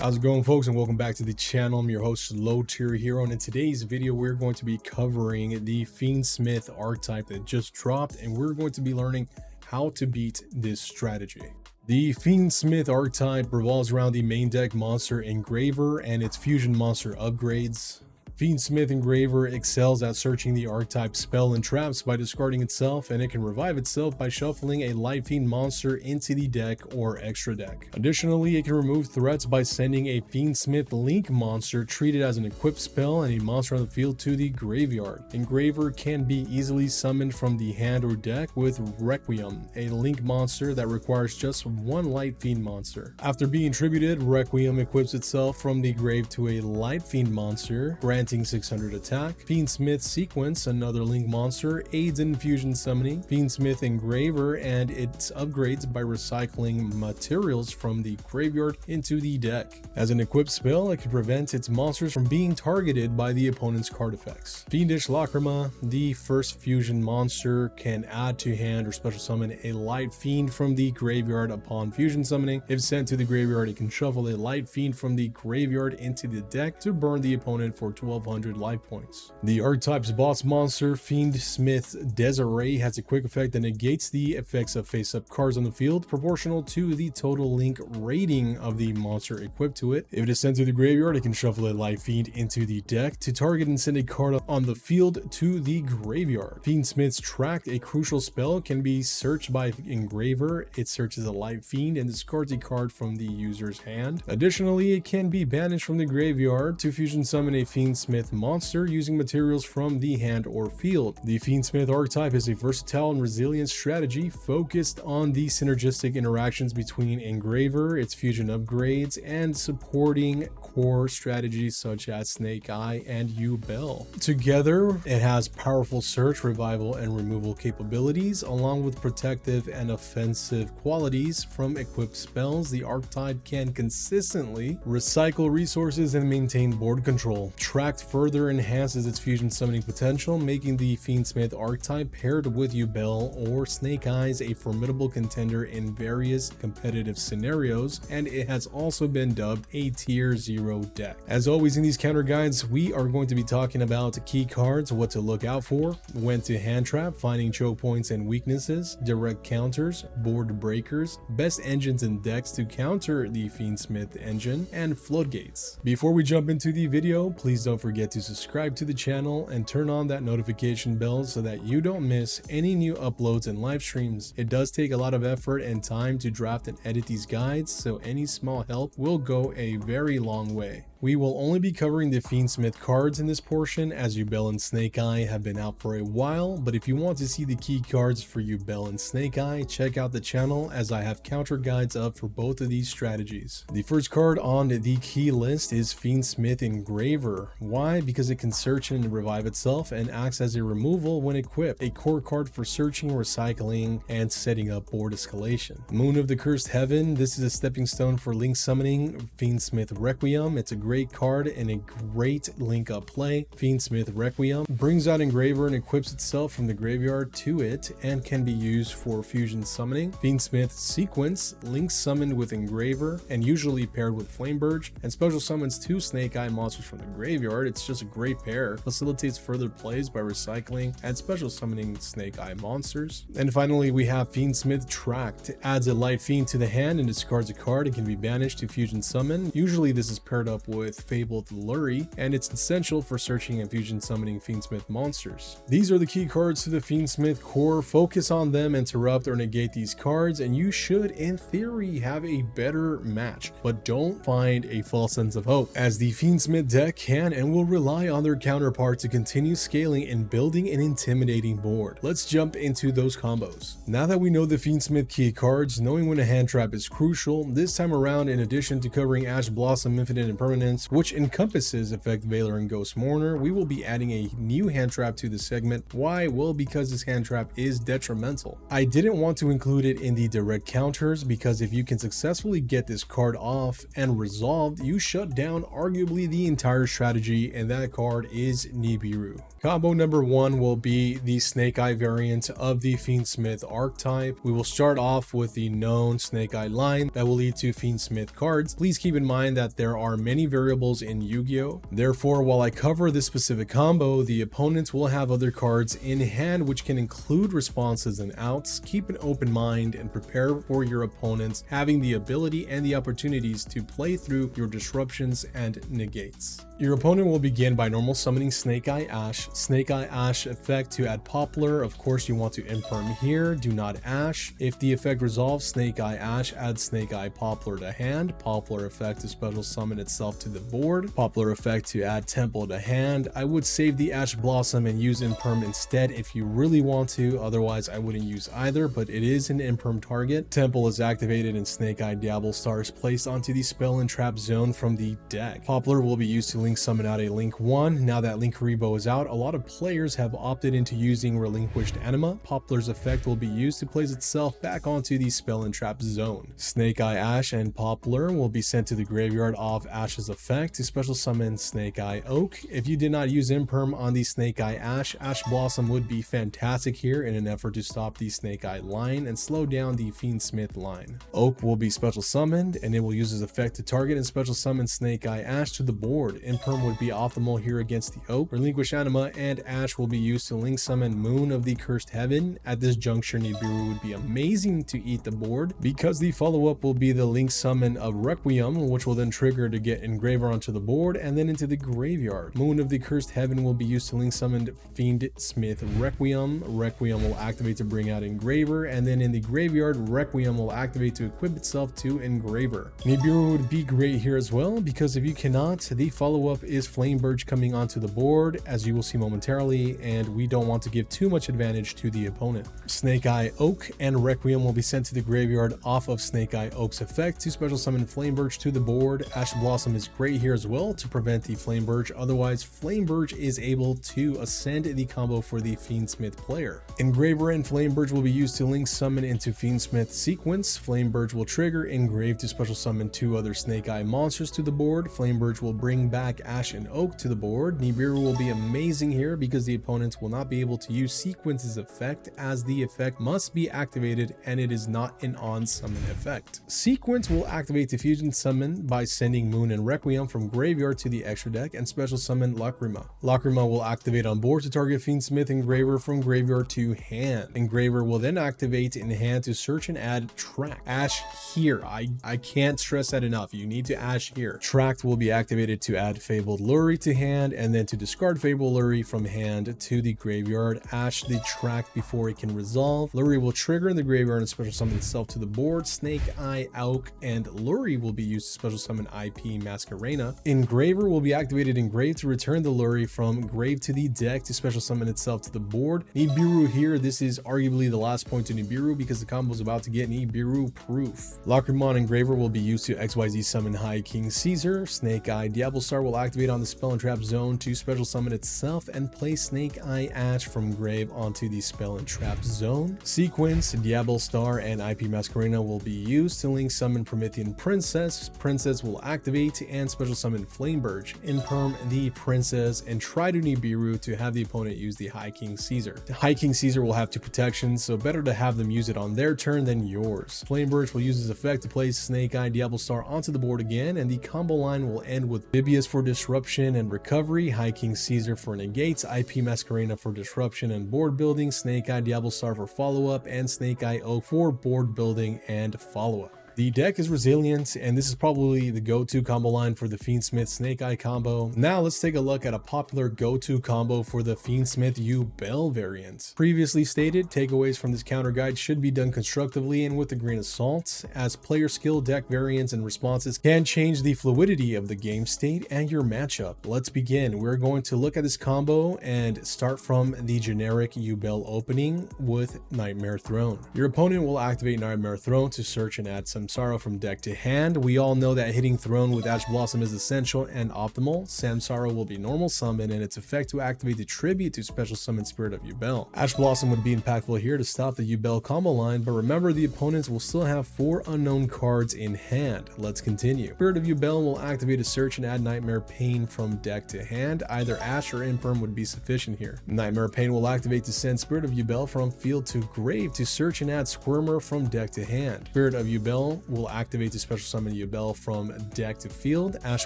How's it going, folks, and welcome back to the channel. I'm your host, lowtierhero, and in today's video we're going to be covering the Fiendsmith archetype that just dropped, and we're going to be learning how to beat this strategy. The Fiendsmith archetype revolves around the main deck monster Engraver and its fusion monster upgrades. Fiendsmith Engraver excels at searching the archetype spell and traps by discarding itself, and it can revive itself by shuffling a Light Fiend monster into the deck or extra deck. Additionally, it can remove threats by sending a Fiendsmith Link monster treated as an equipped spell and a monster on the field to the graveyard. Engraver can be easily summoned from the hand or deck with Requiem, a Link monster that requires just one Light Fiend monster. After being tributed, Requiem equips itself from the grave to a Light Fiend monster, granting 600 attack. Fiendsmith Sequence, another Link monster, aids in fusion summoning Fiendsmith Engraver and its upgrades by recycling materials from the graveyard into the deck. As an equipped spell, it can prevent its monsters from being targeted by the opponent's card effects. Fiendish Lacrima, the first fusion monster, can add to hand or special summon a Light Fiend from the graveyard upon fusion summoning. If sent to the graveyard, it can shuffle a Light Fiend from the graveyard into the deck to burn the opponent for 1200 life points. The archetype's boss monster, Fiendsmith Desiree, has a quick effect that negates the effects of face-up cards on the field, proportional to the total Link rating of the monster equipped to it. If it is sent to the graveyard, it can shuffle a Light Fiend into the deck to target and send a card on the field to the graveyard. Fiendsmith's Tract, a crucial spell, can be searched by Engraver. It searches a Light Fiend and discards a card from the user's hand. Additionally, it can be banished from the graveyard to fusion summon a Fiendsmith monster using materials from the hand or field. The Fiendsmith archetype is a versatile and resilient strategy focused on the synergistic interactions between Engraver, its fusion upgrades, and supporting core strategies such as Snake Eye and Yubel. Together, it has powerful search, revival, and removal capabilities, along with protective and offensive qualities from equipped spells. The archetype can consistently recycle resources and maintain board control. Tract further enhances its fusion summoning potential, making the Fiendsmith archetype paired with Yubel or Snake Eyes a formidable contender in various competitive scenarios, and it has also been dubbed a tier 0 deck. As always in these counter guides, we are going to be talking about key cards, what to look out for, when to hand trap, finding choke points and weaknesses, direct counters, board breakers, best engines and decks to counter the Fiendsmith engine, and Floodgates. Before we jump into the video, please don't forget to subscribe to the channel and turn on that notification bell so that you don't miss any new uploads and live streams. It does take a lot of effort and time to draft and edit these guides, so any small help will go a very long way. We will only be covering the Fiendsmith cards in this portion, as Yubel and Snake Eye have been out for a while, but if you want to see the key cards for Yubel and Snake Eye, check out the channel as I have counter guides up for both of these strategies. The first card on the key list is Fiendsmith Engraver. Why? Because it can search and revive itself and acts as a removal when equipped, a core card for searching, recycling, and setting up board escalation. Moon of the Cursed Heaven, this is a stepping stone for Link summoning Fiendsmith Requiem. It's a great card and a great link up play. Fiendsmith Requiem brings out Engraver and equips itself from the graveyard to it and can be used for fusion summoning. Fiendsmith Sequence links summoned with Engraver and usually paired with Flamebird, and special summons 2 Snake Eye monsters from the graveyard. It's just a great pair, facilitates further plays by recycling and special summoning Snake Eye monsters. And finally, we have Fiendsmith Tract. It adds a Light Fiend to the hand and discards a card and can be banished to fusion summon. Usually this is paired up with Fabled Lurie, and it's essential for searching and fusion summoning Fiendsmith monsters. These are the key cards to the Fiendsmith core. Focus on them, interrupt or negate these cards, and you should, in theory, have a better match. But don't find a false sense of hope, as the Fiendsmith deck can and will rely on their counterpart to continue scaling and building an intimidating board. Let's jump into those combos. Now that we know the Fiendsmith key cards, knowing when a hand trap is crucial. This time around, in addition to covering Ash Blossom, Infinite, and Permanent Dominance, which encompasses Effect Veiler and Ghost Mourner. We will be adding a new hand trap to the segment. Why? Well, because this hand trap is detrimental. I didn't want to include it in the direct counters because if you can successfully get this card off and resolved, you shut down arguably the entire strategy, and that card is Nibiru. Combo number 1 will be the Snake Eye variant of the Fiendsmith archetype. We will start off with the known Snake Eye line that will lead to Fiendsmith cards. Please keep in mind that there are many variables in Yu-Gi-Oh! Therefore, while I cover this specific combo, the opponents will have other cards in hand which can include responses and outs. Keep an open mind and prepare for your opponents having the ability and the opportunities to play through your disruptions and negates. Your opponent will begin by normal summoning Snake Eye Ash. Snake Eye Ash effect to add Poplar. Of course, you want to imperm here. Do not Ash. If the effect resolves, Snake Eye Ash adds Snake Eye Poplar to hand. Poplar effect to special summon itself to the board. Poplar effect to add Temple to hand. I would save the Ash Blossom and use imperm instead if you really want to. Otherwise, I wouldn't use either, but it is an imperm target. Temple is activated and Snake Eye Diablo Star is placed onto the spell and trap zone from the deck. Poplar will be used to link summon out a Link 1. Now that Link Rebo is out, a lot of players have opted into using Relinquished Anima. Poplar's effect will be used to place itself back onto the spell and trap zone. Snake Eye Ash and Poplar will be sent to the graveyard off Ash's effect to special summon Snake Eye Oak. If you did not use imperm on the Snake Eye Ash, Ash Blossom would be fantastic here in an effort to stop the Snake Eye line and slow down the Fiendsmith line. Oak will be special summoned and it will use its effect to target and special summon Snake Eye Ash to the board. Imperm would be optimal here against the Oak. Relinquish Anima and Ash will be used to link summon Moon of the Cursed Heaven. At this juncture, Nibiru would be amazing to eat the board because the follow-up will be the link summon of Requiem, which will then trigger to get Engraver onto the board and then into the graveyard. Moon of the Cursed Heaven will be used to link summon Fiendsmith Requiem. Requiem will activate to bring out Engraver, and then in the graveyard, Requiem will activate to equip itself to Engraver. Nibiru would be great here as well because if you cannot, the follow-up is Flame Birch coming onto the board, as you will see momentarily, and we don't want to give too much advantage to the opponent. Snake Eye Oak and Requiem will be sent to the graveyard off of Snake Eye Oak's effect to special summon Flame Birch to the board. Ash Blossom is great here as well to prevent the Flame Birch, otherwise Flame Birch is able to ascend the combo for the Fiendsmith player. Engraver and Flame Birch will be used to link summon into Fiendsmith sequence. Flame Birch will trigger Engrave to special summon 2 other Snake Eye monsters to the board. Flame Birch will bring back Ash and Oak to the board. Nibiru will be amazing here because the opponents will not be able to use Sequence's effect as the effect must be activated and it is not an on-summon effect. Sequence will activate the fusion summon by sending Moon and Requiem from graveyard to the extra deck and special summon Lacrima. Lacrima will activate on board to target Fiendsmith Engraver from graveyard to hand. Engraver will then activate in hand to search and add Track. Ash here. I can't stress that enough. You need to Ash here. Tracked will be activated to add Fabled Lurie to hand and then to discard Fabled Lurie from hand to the graveyard. Ash the Track before it can resolve. Lurie will trigger in the graveyard and special summon itself to the board. Snake Eye Oak and Lurie will be used to special summon IP Masquerena. Engraver will be activated in grave to return the Lurie from grave to the deck to special summon itself to the board. Nibiru here, this is arguably the last point to Nibiru because the combo is about to get Nibiru proof. Lacrima Engraver will be used to XYZ summon High King Caesar. Snake Eye Diablo Star will activate on the spell and trap zone to special summon itself and place Snake Eye Ash from grave onto the spell and trap zone. Sequence, Diablo Star, and IP Masquerena will be used to link summon Promethean Princess. Princess will activate and special summon Flame Birch, imperm the Princess, and try to Nibiru to have the opponent use the High King Caesar. The High King Caesar will have 2 protections, so better to have them use it on their turn than yours. Flame Birch will use his effect to place Snake Eye Diablo Star onto the board again, and the combo line will end with Bibius for disruption and recovery, High King Caesar for negates, IP Masquerena for disruption and board building, Snake Eye Diablo Star for follow-up, and Snake Eye Oak for board building and follow-up. The deck is resilient, and this is probably the go-to combo line for the Fiendsmith Snake Eye combo. Now let's take a look at a popular go-to combo for the Fiendsmith Yubel variant. Previously stated, takeaways from this counter guide should be done constructively and with a grain of salt, as player skill, deck variants, and responses can change the fluidity of the game state and your matchup. Let's begin. We're going to look at this combo and start from the generic Yubel opening with Nightmare Throne. Your opponent will activate Nightmare Throne to search and add some Samsara from deck to hand. We all know that hitting Throne with Ash Blossom is essential and optimal. Samsara will be normal summon, and its effect to activate the tribute to special summon Spirit of Yubel. Ash Blossom would be impactful here to stop the Yubel combo line, but remember the opponents will still have 4 unknown cards in hand. Let's continue. Spirit of Yubel will activate a search and add Nightmare Pain from deck to hand. Either Ash or Imperm would be sufficient here. Nightmare Pain will activate to send Spirit of Yubel from field to grave to search and add Squirmer from deck to hand. Spirit of Yubel will activate to special summon Yubel from deck to field. Ash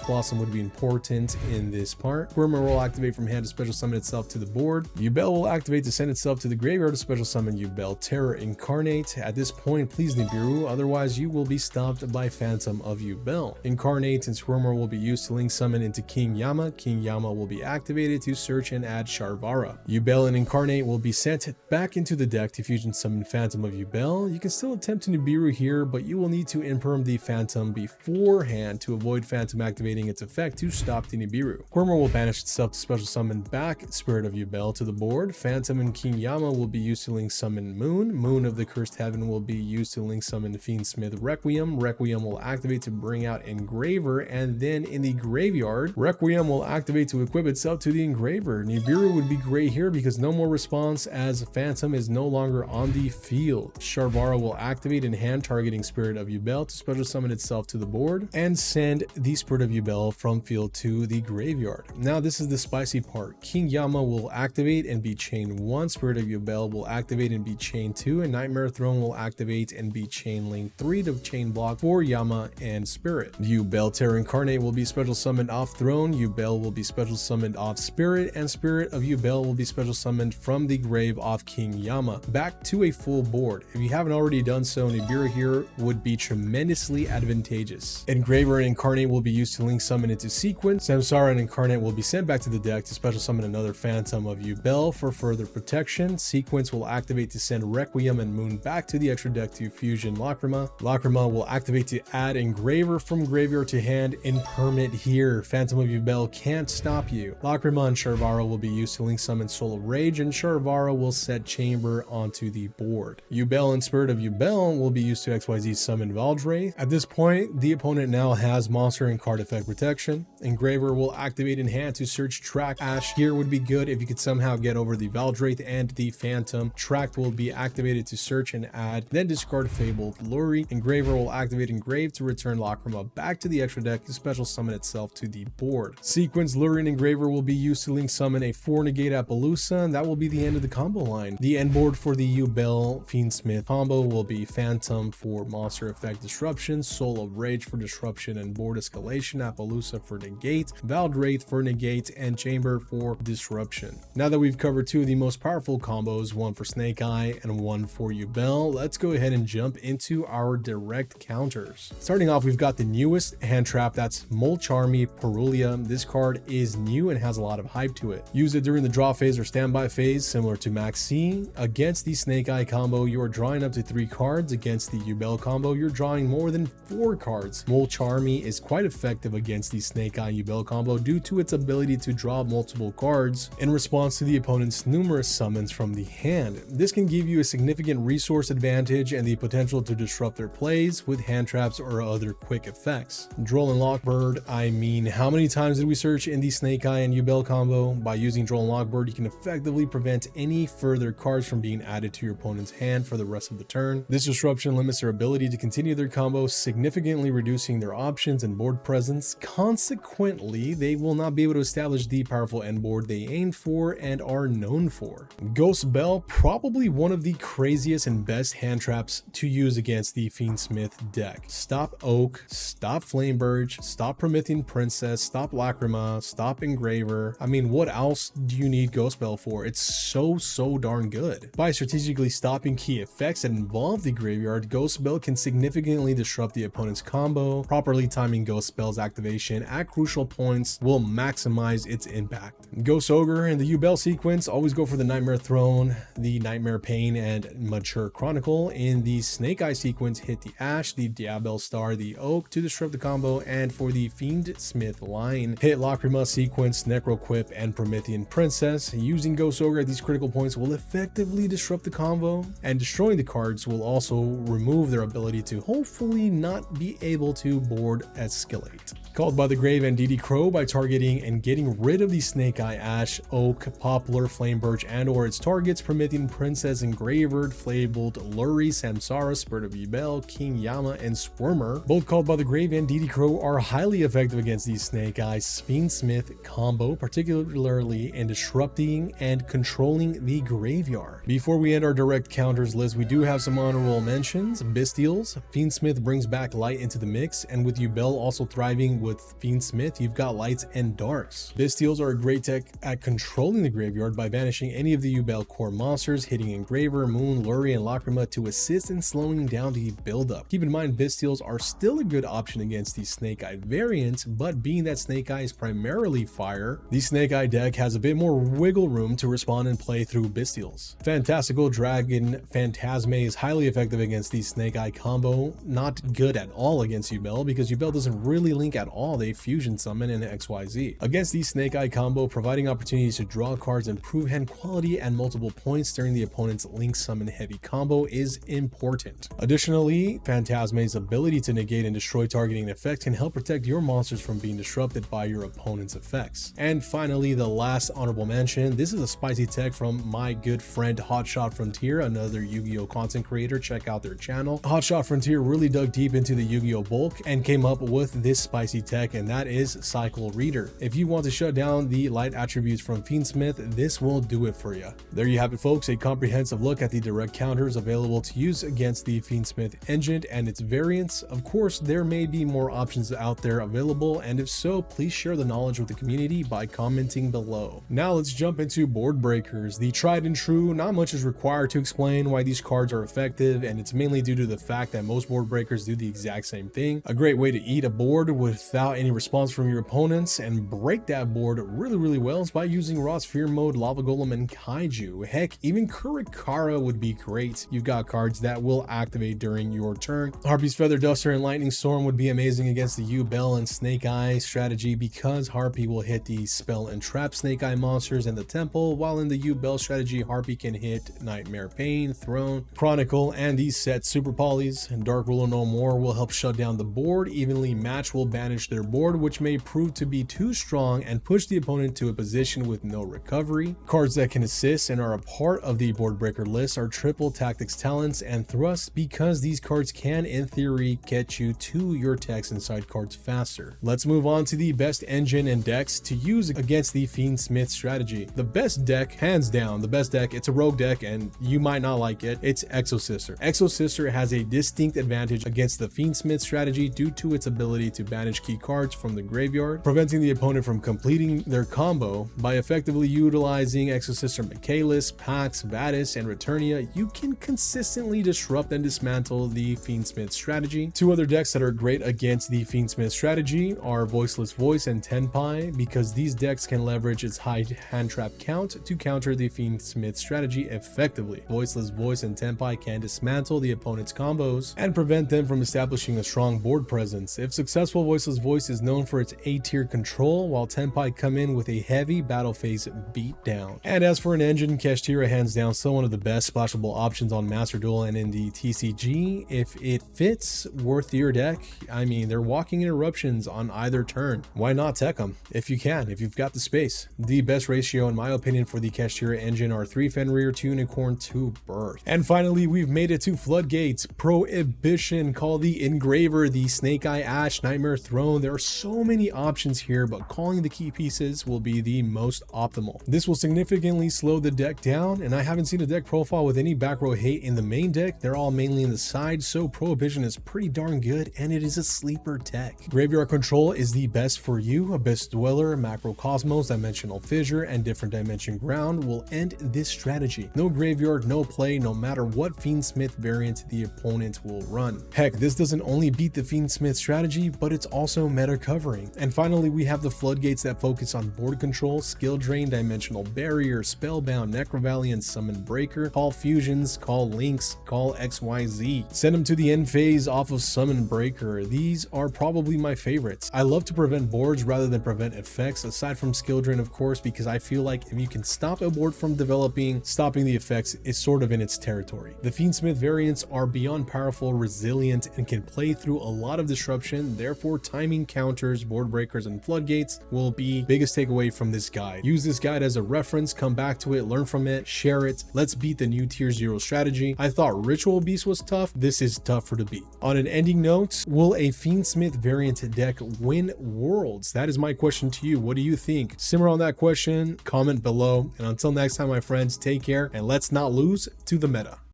Blossom would be important in this part. Squirmer will activate from hand to special summon itself to the board. Yubel will activate to send itself to the graveyard to special summon Yubel Terror Incarnate. At this point, please Nibiru, otherwise you will be stopped by Phantom of Yubel. Incarnate and Squirmer will be used to link summon into King Yama. King Yama will be activated to search and add Sharvara. Yubel and Incarnate will be sent back into the deck to fusion summon Phantom of Yubel. You can still attempt to Nibiru here, but you will need to Imperm the Phantom beforehand to avoid Phantom activating its effect to stop the Nibiru. Squirmer will banish itself to special summon back Spirit of Yubel to the board. Phantom and King Yama will be used to link summon Moon. Moon of the Cursed Heaven will be used to link summon Fiendsmith Requiem. Requiem will activate to bring out Engraver, and then in the graveyard, Requiem will activate to equip itself to the Engraver. Nibiru would be great here because no more response as Phantom is no longer on the field. Sharvara will activate in hand, targeting Spirit of Yubel to special summon itself to the board and send the Spirit of Yubel from field to the graveyard. Now this is the spicy part. King Yama will activate and be chain 1. Spirit of Yubel will activate and be chain 2, and Nightmare Throne will activate and be chain link 3 to chain block for Yama and Spirit. Yubel Terror Incarnate will be special summoned off Throne. Yubel will be special summoned off Spirit, and Spirit of Yubel will be special summoned from the grave off King Yama back to a full board. If you haven't already done so, Nibiru here would be tremendously advantageous. Engraver and Incarnate will be used to link summon into sequence. Samsara and Incarnate will be sent back to the deck to special summon another Phantom of Yubel for further protection. Sequence will activate to send Requiem and Moon back to the extra deck to fusion Lacrima. Lacrima will activate to add Engraver from graveyard to hand. Imperm it here. Phantom of Yubel can't stop you. Lacrima and Sharvara will be used to link summon Soul of Rage, and Sharvara will set Chamber onto the board. Yubel and Spirit of Yubel will be used to XYZ summon Valdraith. At this point, the opponent now has monster and card effect protection. Engraver will activate in hand to search track Ash. Here would be good if you could somehow get over the Valdraith and the Phantom. Tracked will be activated to search and add, then discard Fabled Luri. Engraver will activate Engrave to return Lacrima back to the extra deck to special summon itself to the board. Sequence Luri and Engraver will be used to link summon a 4 negate Appaloosa, and that will be the end of the combo line. The end board for the Yubel Fiendsmith combo will be Phantom for monster effect disruption, Soul of Rage for disruption and board escalation, Appaloosa for negate, Valdraith for negate, and Chamber for disruption. Now that we've covered 2 of the most powerful combos, one for Snake Eye and one for Yubel, let's go ahead and jump into our direct counters. Starting off, we've got the newest hand trap, that's Molcharmi Perulia. This card is new and has a lot of hype to it. Use it during the draw phase or standby phase, similar to Maxi. Against the Snake Eye combo, you are drawing up to 3 cards. Against the Yubel combo, you're drawing more than 4 cards. Molcharmi is quite effective against the Snake Eye Yubel combo due to its ability to draw multiple cards in response to the opponent's numerous summons from the hand. This can give you a significant resource advantage and the potential to disrupt their plays with hand traps or other quick effects. Droll and Lockbird, I mean, how many times did we search in the Snake Eye and Yubel combo? By using Droll and Lockbird, you can effectively prevent any further cards from being added to your opponent's hand for the rest of the turn. This disruption limits their ability to continue their combo, significantly reducing their options and board presence. Consequently, they will not be able to establish the powerful end board they aim for and are known for. Ghost Bell, probably one of the craziest and best hand traps to use against the Fiendsmith deck. Stop Oak, stop Flameburge, stop Promethean Princess, stop Lacrima, stop Engraver. I mean, what else do you need Ghost Bell for? It's so darn good. By strategically stopping key effects that involve the graveyard, Ghost Bell can significantly disrupt the opponent's combo. Properly timing Ghost Bell's activation at crucial points will maximize its impact. Ghost Ogre and the Yubel sequence always go for the Nightmare Throne, the Nightmare Pain, and Mature Chronicle. In the Snake Eye sequence, hit the Ash, the Diabel Star, the Oak to disrupt the combo, and for the Fiendsmith line, hit Lacrima sequence, Necroquip, and Promethean Princess. Using Ghost Ogre at these critical points will effectively disrupt the combo, and destroying the cards will also remove their ability to hopefully not be able to board escalate. Called by the grave and DD Crow by targeting and getting rid of the Snake Eye, Ash, Oak, Poplar, Flame Birch, and or its targets, permitting Princess Engravered, Flabled, Lurie, Samsara, Spirit of Yubel, King Yama, and Squirmer, both called by the grave and DD Crow, are highly effective against the Snake Eye Fiendsmith combo, particularly in disrupting and controlling the graveyard. Before we end our direct counters list, we do have some honorable mentions. Bystials. Fiendsmith brings back light into the mix, and with Yubel also thriving with Fiendsmith, you've got lights and darks. Bystials are a great tech at controlling the graveyard by banishing any of the Yubel core monsters, hitting Engraver, Moon, Lurie, and Lacrima to assist in slowing down the buildup. Keep in mind, Bystials are still a good option against the Snake Eye variant, but being that Snake Eye is primarily fire, the Snake Eye deck has a bit more wiggle room to respond and play through Bystials. Fantastical Dragon Phantasme is highly effective against the Snake Eye combo, not good at all against Yubel because Yubel doesn't really link at all. They fusion summon in XYZ. Against the Snake Eye combo, providing opportunities to draw cards, improve hand quality, and multiple points during the opponent's link summon heavy combo is important. Additionally, Phantasme's ability to negate and destroy targeting effects can help protect your monsters from being disrupted by your opponent's effects. And finally, the last honorable mention, this is a spicy tech from my good friend Hotshot Frontier, another Yu-Gi-Oh content creator. Check out their channel. Hotshot Frontier really dug deep into the Yu-Gi-Oh bulk and came up with this spicy tech, and that is Cycle Reader. If you want to shut down the light attributes from Fiendsmith, this will do it for you. There you have it, folks, a comprehensive look at the direct counters available to use against the Fiendsmith engine and its variants. Of course, there may be more options out there available, and if so, please share the knowledge with the community by commenting below. Now let's jump into board breakers. The tried and true, not much is required to explain why these cards are effective, and it's mainly due to the fact that most board breakers do the exact same thing. A great way to eat a board without any response from your opponents and break that board really well is by using Raw Sphere Mode, Lava Golem, and Kaiju. Heck, even Kurikara would be great. You've got cards that will activate during your turn. Harpy's Feather Duster and Lightning Storm would be amazing against the Yubel and Snake Eye strategy because Harpy will hit the Spell and Trap Snake Eye monsters and the Temple, while in the Yubel strategy, Harpy can hit Nightmare Pain, Throne, Chronicle, and these set Super Polys. And Dark Ruler No More will help shut down the board. Evenly Match will banish their board, which may prove to be too strong and push the opponent to a position with no recovery. Cards that can assist and are a part of the board breaker list are Triple Tactics Talents and Thrust, because these cards can in theory get you to your text and side cards faster. Let's move on to the best engine and decks to use against the Fiendsmith strategy. The best deck, hands down, the best deck, it's a rogue deck and you might not like it, it's Exosister. Exosister has a distinct advantage against the Fiendsmith strategy due to its ability to banish key cards from the graveyard, preventing the opponent from completing their combo. By effectively utilizing Exosister Michaelis, Pax, Vadis, and Returnia, you can consistently disrupt and dismantle the Fiendsmith strategy. Two other decks that are great against the Fiendsmith strategy are Voiceless Voice and Tenpai, because these decks can leverage its high hand trap count to counter the Fiendsmith strategy effectively. Voiceless Voice and Tenpai can dismantle the opponent's combos and prevent them from establishing a strong board presence. If successful, Voiceless Voice is known for its A-tier control, while Tenpai come in with a heavy battle phase beatdown. And as for an engine, Kashtira hands down still one of the best splashable options on Master Duel and in the TCG. If it fits worth your deck, I mean, they're walking interruptions on either turn. Why not tech them if you can, if you've got the space? The best ratio in my opinion for the Kashtira engine are 3 Fenrir, 2 Unicorn, 2 Birth. And finally, we've made it to Floodgates. Prohibition, call the Engraver, the Snake Eye Ash, Nightmare Throne. There are so many options here, but calling the key pieces will be the most optimal. This will significantly slow the deck down, and I haven't seen a deck profile with any back row hate in the main deck. They're all mainly in the side, so Prohibition is pretty darn good, and it is a sleeper tech. Graveyard Control is the best for you. Abyss Dweller, Macrocosmos, Dimensional Fissure, and Different Dimension Ground will end this strategy. No graveyard, no play, no matter what Fiendsmith variant the opponent will run. Heck, this doesn't only beat the Fiendsmith strategy, but it's also meta covering. And finally, we have the Floodgates that focus on board control, skill drain, dimensional barrier, spellbound, Necrovaliant, summon breaker, call fusions, call links, call XYZ. Send them to the end phase off of summon breaker. These are probably my favorites. I love to prevent boards rather than prevent effects, aside from skill drain of course, because I feel like if you can stop a board from developing, stopping the effects is sort of in its territory. The Fiendsmith variants are beyond powerful powerful, resilient, and can play through a lot of disruption. Therefore, timing counters, board breakers, and floodgates will be biggest takeaway from this guide. Use this guide as a reference, come back to it, learn from it, share it. Let's beat the new tier 0 strategy. I thought Ritual Beast was tough. This is tougher to beat. On an ending note, will a Fiendsmith variant deck win Worlds? That is my question to you. What do you think? Simmer on that question, comment below, and until next time, my friends, take care, and let's not lose to the meta.